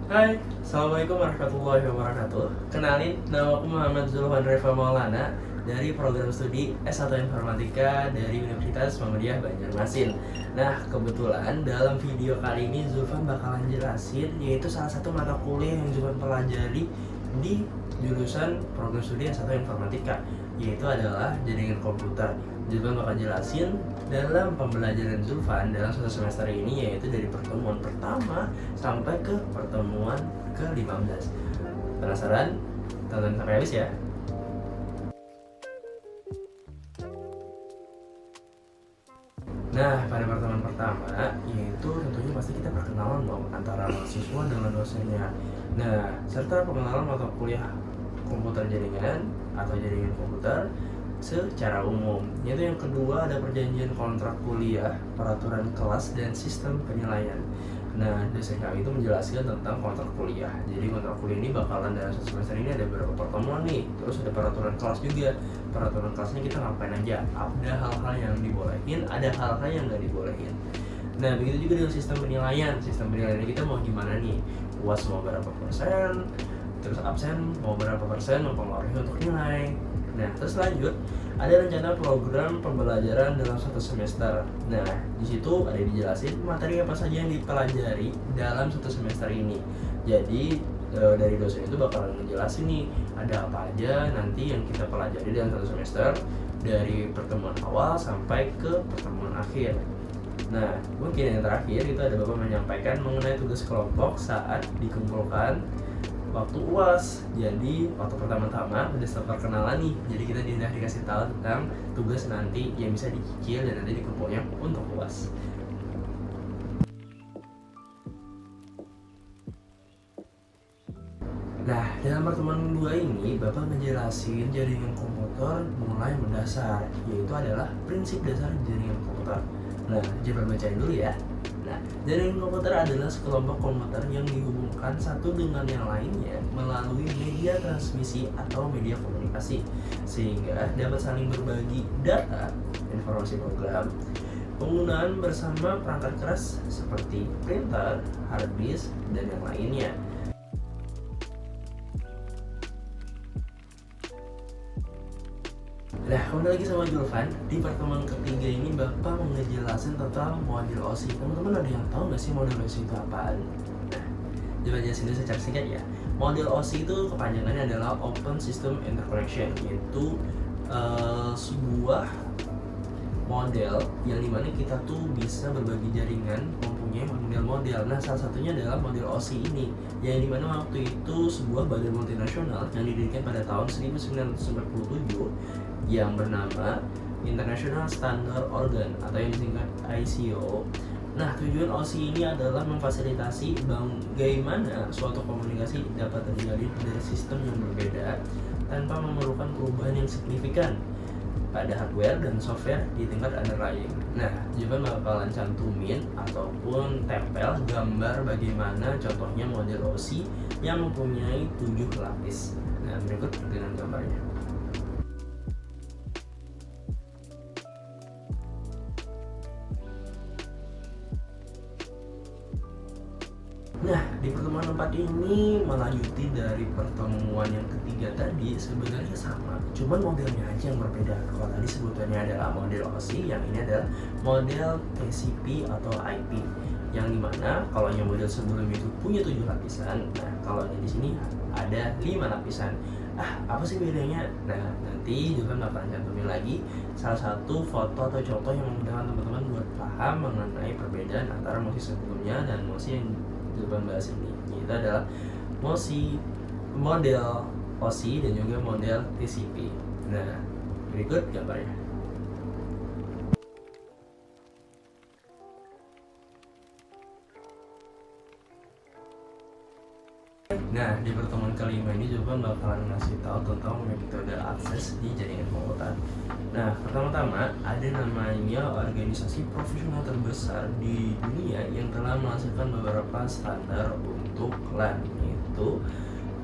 Hai, Assalamualaikum warahmatullahi wabarakatuh. Kenalin, nama aku Muhammad Zulfan Reva Maulana dari program studi S1 Informatika dari Universitas Muhammadiyah Banjarmasin. Nah, kebetulan dalam video kali ini Zulfan bakalan jelasin yaitu salah satu mata kuliah yang Zulfan pelajari di jurusan program studi S1 Informatika, yaitu adalah jaringan komputer. Zulfan bakal jelasin dalam pembelajaran Zulfan dalam satu semester ini, yaitu dari pertemuan pertama sampai ke pertemuan ke-15. Penasaran? Tonton sampai habis ya. Nah, pada pertemuan pertama, yaitu tentunya pasti kita perkenalan dong antara mahasiswa dengan dosennya. Nah, serta pengenalan mata kuliah komputer jaringan atau jaringan komputer secara umum. Yaitu yang kedua ada perjanjian kontrak kuliah, peraturan kelas, dan sistem penilaian. Nah, dosen kami itu menjelaskan tentang kontrak kuliah. Jadi kontrak kuliah ini bakalan dalam satu semester ini ada beberapa pertemuan nih. Terus ada peraturan kelas juga. Peraturan kelasnya kita ngapain aja. Ada hal-hal yang dibolehin, ada hal-hal yang nggak dibolehin. Nah, begitu juga dengan sistem penilaian. Sistem penilaian kita mau gimana nih? UAS mau berapa persen? Terus absen mau berapa persen mempengaruhi untuk nilai. Nah, terus lanjut, ada rencana program pembelajaran dalam satu semester. Nah, di situ ada dijelasin materi apa saja yang dipelajari dalam satu semester ini. Jadi dari dosen itu bakalan ngejelasin nih ada apa aja nanti yang kita pelajari dalam satu semester dari pertemuan awal sampai ke pertemuan akhir. Nah, mungkin yang terakhir itu ada Bapak menyampaikan mengenai tugas kelompok saat dikumpulkan waktu UAS. Jadi waktu pertama-tama udah start perkenalan nih. Jadi kita udah dikasih tahu tentang tugas nanti yang bisa dicicil dan nanti dikumpulnya untuk UAS. Nah, dalam pertemuan kedua ini Bapak ngejelasin jaringan komputer mulai mendasar, yaitu adalah prinsip dasar jaringan komputer. Nah, coba bacain dulu ya. Nah, jaringan komputer adalah sekelompok komputer yang dihubungkan satu dengan yang lainnya melalui media transmisi atau media komunikasi, sehingga dapat saling berbagi data, informasi program, penggunaan bersama perangkat keras seperti printer, hard disk, dan yang lainnya. Nah, kembali lagi sama Julvan. Di pertemuan ketiga ini Bapak mau ngejelasin tentang model OSI. Teman-teman ada yang tahu nggak sih model OSI itu apaan? Nah, coba jelasin dulu secara singkat ya. Model OSI itu kepanjangannya adalah Open System Interconnection, yaitu sebuah model yang dimana kita tuh bisa berbagi jaringan mempunyai model-model. Nah, salah satunya adalah model OSI ini, yang dimana waktu itu sebuah badan multinasional yang didirikan pada tahun 1997 yang bernama International Standard Organ atau yang disingkat ICO. Nah, tujuan OSI ini adalah memfasilitasi bagaimana suatu komunikasi dapat terjalin dari sistem yang berbeda tanpa memerlukan perubahan yang signifikan pada hardware dan software di tingkat underlying. Nah, Juven bakalan cantumin ataupun tempel gambar bagaimana contohnya model OSI yang mempunyai 7 lapis. Nah, berikut dengan gambarnya. Nah, di pertemuan 4 ini melanjuti dari pertemuan yang ketiga tadi sebenarnya sama, cuman modelnya aja yang berbeda. Kalau tadi sebutannya adalah model OSI, yang ini adalah model TCP atau IP, yang dimana kalau yang model sebelumnya itu punya 7 lapisan. Nah, kalau di sini ada 5 lapisan. Apa sih bedanya? Nah, nanti juga bakal cantumin lagi salah satu foto atau contoh yang memudahkan teman-teman buat paham mengenai perbedaan antara mosi sebelumnya dan mosi yang Zulfan bahas ini. Itu adalah model OSI dan juga model TCP. Nah, berikut gambarnya. Nah, di pertemuan kelima ini Zulfan bakalan ngasih tahu tentang metode akses di jaringan komputer. Nah, pertama-tama ada namanya organisasi profesional terbesar di dunia yang telah menghasilkan beberapa standar untuk LAN. Itu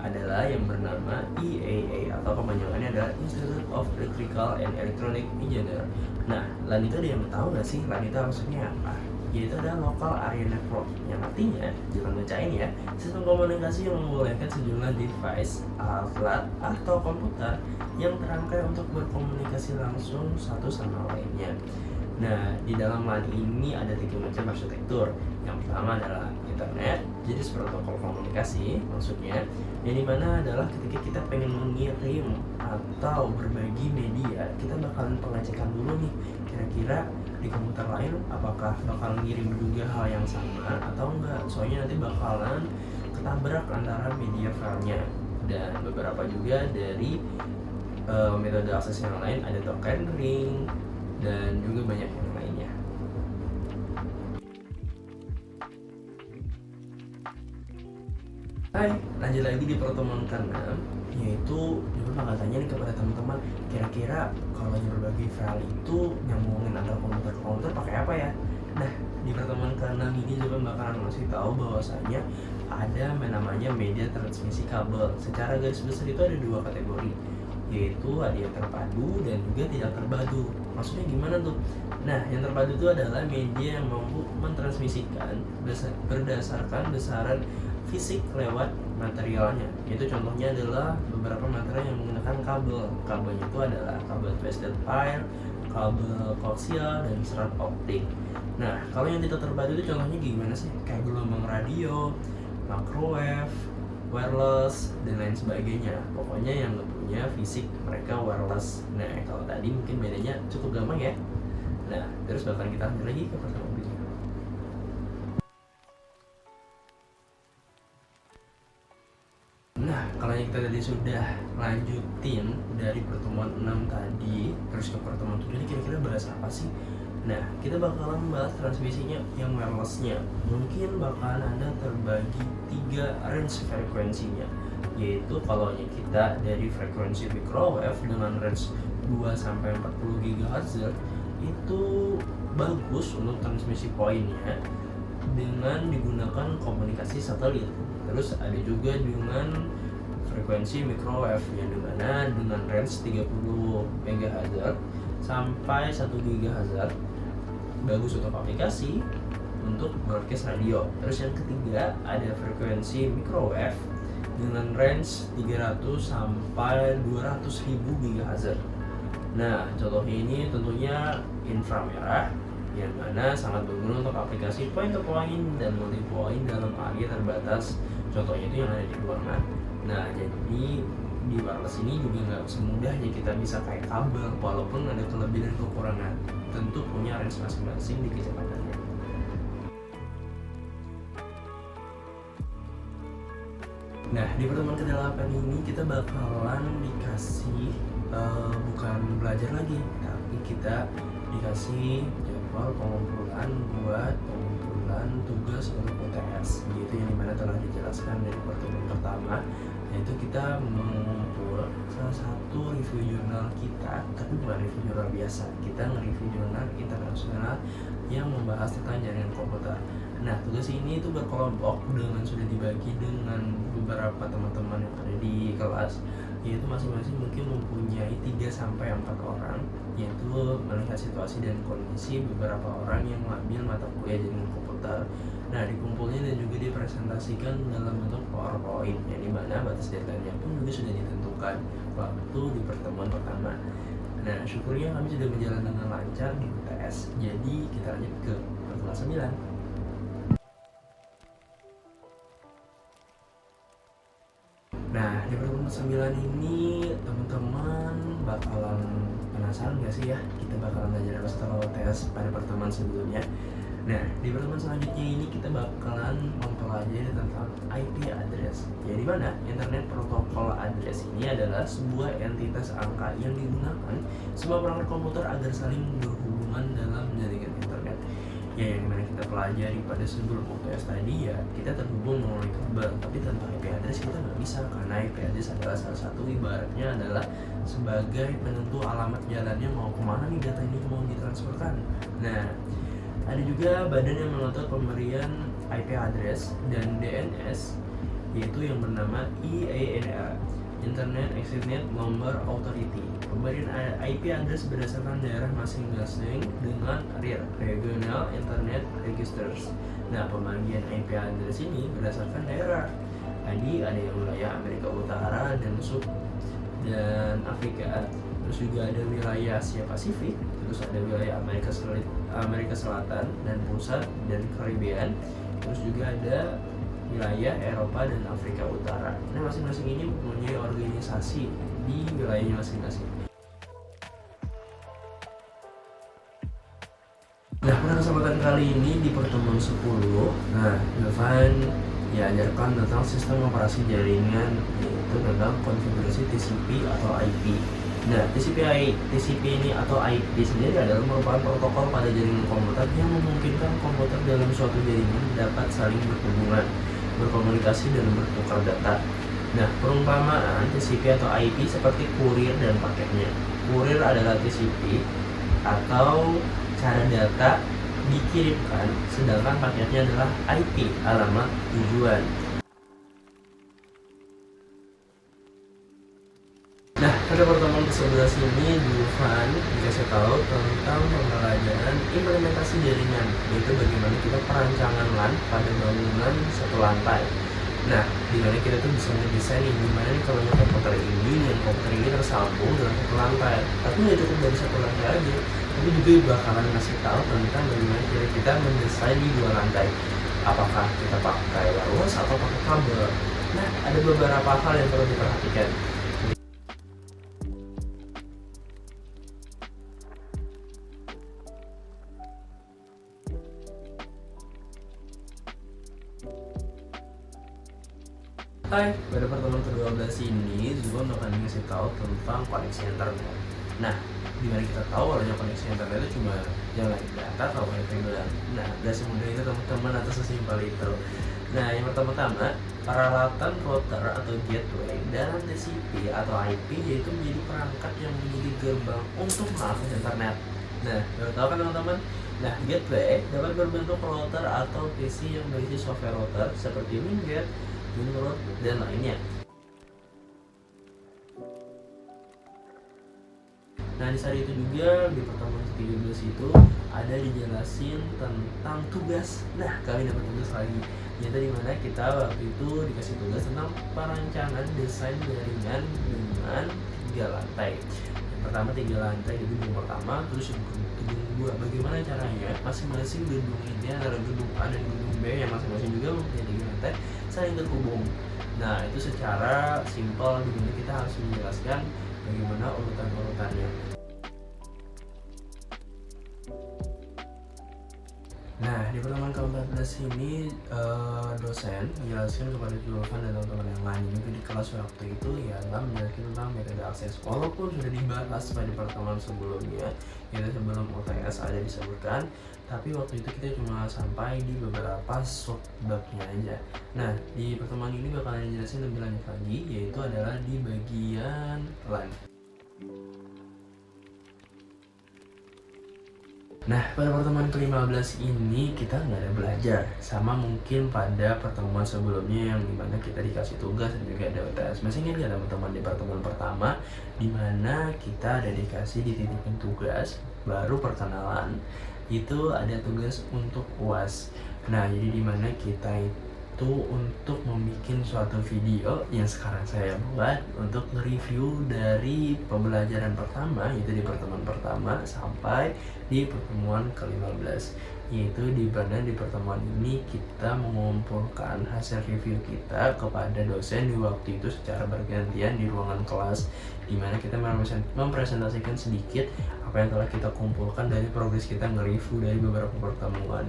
adalah yang bernama IAA atau kepanjangannya adalah Institute of Electrical and Electronic Engineer. Nah, LAN itu ada yang tahu nggak sih LAN itu maksudnya apa? yaitu adalah Local Area Network, yang artinya, jangan bacain ya, sistem komunikasi yang membolehkan sejumlah device, alat, atau komputer yang terangkai untuk berkomunikasi langsung satu sama lainnya. Nah, di dalam LAN ini ada 3 macam arsitektur. Yang pertama adalah internet, jadi protokol komunikasi maksudnya, yang dimana adalah ketika kita pengen mengirim atau berbagi media, kita bakalan pengecekan dulu nih, kira-kira di komputer lain apakah bakalan ngirim juga hal yang sama atau enggak, soalnya nanti bakalan ketabrak antara media filenya. Dan beberapa juga dari metode akses yang lain, ada token ring dan juga banyak yang lainnya. Hai, lanjut lagi di pertemuan ke-6, yaitu juga bakal tanya nih kepada teman-teman, kira-kira kalau berbagi file itu nyambungin antara komputer ke komputer pakai apa ya? Nah, di pertemuan ke-6 ini juga bakalan ngasih tahu bahwasanya ada namanya media transmisi kabel. Secara garis besar itu ada 2 kategori, yaitu ada yang terpadu dan juga tidak terpadu. Maksudnya gimana tuh? Nah, yang terpadu itu adalah media yang mampu mentransmisikan berdasarkan besaran fisik lewat materialnya. Itu contohnya adalah beberapa material yang menggunakan kabel. Kabelnya itu adalah kabel twisted pair, kabel koaksial, dan serat optik. Nah, kalau yang tidak terpadu itu contohnya gimana sih? Kayak gelombang radio, microwave, wireless, dan lain sebagainya. Pokoknya yang nggak punya fisik mereka wireless. Nah, kalau tadi mungkin bedanya cukup gampang ya. Nah, terus bakalan kita lanjut lagi ke pertemuan berikutnya. Nah, kalau yang kita tadi sudah lanjutin dari pertemuan 6 tadi terus ke pertemuan 7 ini kira-kira bahas apa sih? Nah, kita bakalan bahas transmisinya yang wirelessnya. Mungkin bakalan ada terbagi 3 range frekuensinya, yaitu kalau kita dari frekuensi microwave dengan range 2-40 GHz itu bagus untuk transmisi poinnya dengan digunakan komunikasi satelit. Terus ada juga dengan frekuensi microwave yang dimana dengan range 30 MHz sampai 1 GHz bagus untuk aplikasi untuk broadcast radio. Terus yang ketiga ada frekuensi microwave dengan range 300 sampai 200.000 GHz. Nah, contohnya ini tentunya inframerah yang mana sangat berguna untuk aplikasi point to point dan multi point dalam area terbatas. Contohnya itu yang ada di ruangan. Nah, jadi di wireless ini juga nggak semudahnya kita bisa kayak kabel, walaupun ada kelebihan dan kekurangan. Tentu punya range masing-masing di kecepatannya. Nah, di pertemuan ke-8 ini kita bakalan dikasih bukan belajar lagi, tapi kita dikasih jadwal pengumpulan buat pengumpulan tugas untuk UTS, yaitu yang dimana telah dijelaskan dari pertemuan pertama, yaitu kita mengumpul salah satu review jurnal kita, tapi bukan review jurnal biasa, kita nge-review jurnal internasional yang membahas tentang jaringan komputer. Nah, tugas ini itu berkelompok dengan sudah dibagi dengan beberapa teman-teman yang ada di kelas, yaitu masing-masing mungkin mempunyai 3-4 orang, yaitu melihat situasi dan kondisi beberapa orang yang mengambil mata kuliah jaringan komputer. Nah, dikumpulnya dan juga dipresentasikan dalam bentuk PowerPoint, yang dimana batas deadline-nya pun juga sudah ditentukan waktu di pertemuan pertama. Nah, syukurnya kami sudah berjalan dengan lancar di UTS. Jadi kita lanjut ke pertemuan 9. Nah, di pertemuan 9 ini teman-teman bakalan penasaran gak sih ya kita bakalan belajar apa setelah UTS pada pertemuan sebelumnya. Nah, di pertemuan selanjutnya ini kita bakalan mempelajari tentang IP address. Jadi mana Internet Protocol Address ini adalah sebuah entitas angka yang digunakan sebuah perangkat komputer agar saling berhubungan dalam jaringan internet. Ya, yang dimana kita pelajari pada sebelum UTS tadi ya, kita terhubung melalui kabel, tapi tanpa IP address kita nggak bisa, karena IP address adalah salah satu ibaratnya adalah sebagai penentu alamat jalannya mau kemana nih data ini mau ditransferkan. Nah, ada juga badan yang mengatur pemberian IP address dan DNS, yaitu yang bernama IANA. Internet Extended Number Authority. Pemberian IP address berdasarkan daerah masing-masing dengan Regional Internet Registers. Nah, pembagian IP address ini berdasarkan daerah. Tadi ada yang wilayah Amerika Utara dan Sub dan Afrika. Terus juga ada wilayah Asia Pasifik, terus ada wilayah Amerika Selatan dan Pusat dan Karibian. Terus juga ada wilayah Eropa dan Afrika Utara. Nah, masing-masing ini mempunyai organisasi di wilayahnya masing-masing. Nah, pada kesempatan kali ini di pertemuan 10, Jovan diajarkan tentang sistem operasi jaringan, yaitu tentang konfigurasi TCP atau IP. Nah, TCP ini atau IP sendiri adalah merupakan protokol pada jaringan komputer yang memungkinkan komputer dalam suatu jaringan dapat saling berhubungan, berkomunikasi, dan bertukar data. Nah, perumpamaan TCP atau IP seperti kurir dan paketnya. Kurir adalah TCP atau cara data dikirimkan, sedangkan paketnya adalah IP, alamat tujuan. Nah, pada pertemuan ke-11 ini Dufan dikasih tahu tentang pembelajaran implementasi jaringan, yaitu bagaimana kita perancangan LAN pada bangunan satu lantai. Nah, di mana kita tuh bisa ngedesain gimana nih kalau komputer ini dan komputer ini tersambung dalam satu lantai. Tapi nggak cukup dari satu lantai aja, tapi juga bakalan ngasih tahu tentang bagaimana kita mendesain di dua lantai. Apakah kita pakai wireless atau pakai kabel? Nah, ada beberapa hal yang perlu diperhatikan. Hai, pada pertemuan ke-12 ini Zuban akan ngasih tahu tentang koneksi internet. Nah, dimana kita tahu adanya koneksi internet itu cuma jalan data atau wifi doang. Nah, gak semudah itu teman-teman atau sesimpel itu. Nah, yang pertama-tama, peralatan router atau gateway dalam TCP atau IP yaitu menjadi perangkat yang menjadi gerbang untuk mengakses internet. Nah, baru tahu kan teman-teman? Nah, gateway dapat berbentuk router atau PC yang berisi software router seperti WinGate, WinRoute, dan lainnya. Nah, di saat itu juga di pertemuan ke-13 itu ada dijelasin tentang tugas. Nah, kami dapat tugas lagi, yaitu dimana kita waktu itu dikasih tugas tentang perancangan desain jaringan dengan 3 lantai. Yang pertama 3 lantai di gedung pertama, terus yang kedua bagaimana caranya masing-masing gedung ini antara gedung A dan gedung B yang masing-masing juga mempunyai 3 lantai saling terhubung. Nah, itu secara simpel dimana kita harus menjelaskan bagaimana urutan-urutannya. Nah, di pertemuan ke-14 ini dosen menjelaskan kepada Julvan dan teman-teman yang lain juga di kelas waktu itu ya menjelaskan tentang metode akses. Walaupun sudah dibahas pada pertemuan sebelumnya, yaitu sebelum UTS ada disebutkan, tapi waktu itu kita cuma sampai di beberapa subbabnya aja. Nah, di pertemuan ini bakalan dijelasin lebih lanjut lagi, yaitu adalah di bagian LAN. Nah, pada pertemuan ke-15 ini kita nggak ada belajar, sama mungkin pada pertemuan sebelumnya yang dimana kita dikasih tugas dan juga ada UTS. Masih ingat ya teman-teman di pertemuan pertama, dimana kita ada dikasih dititipin tugas, baru perkenalan, itu ada tugas untuk UAS. Nah, jadi dimana kita itu untuk membuat suatu video yang sekarang saya buat untuk nge-review dari pembelajaran pertama, yaitu di pertemuan pertama sampai di pertemuan ke-15, yaitu di mana di pertemuan ini kita mengumpulkan hasil review kita kepada dosen di waktu itu secara bergantian di ruangan kelas, di mana kita mempresentasikan sedikit apa yang telah kita kumpulkan dari progres kita nge-review dari beberapa pertemuan.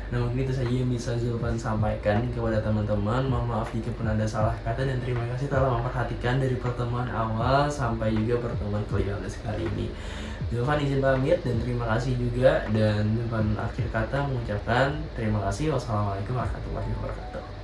Nah, mungkin itu saja yang bisa Zulfan sampaikan kepada teman-teman. Mohon maaf jika pun ada salah kata dan terima kasih telah memperhatikan dari pertemuan awal sampai juga pertemuan ke-15 kali ini. Zulfan izin pamit dan terima kasih juga, dan Zulfan akhir kata mengucapkan terima kasih. Wassalamualaikum warahmatullahi wabarakatuh.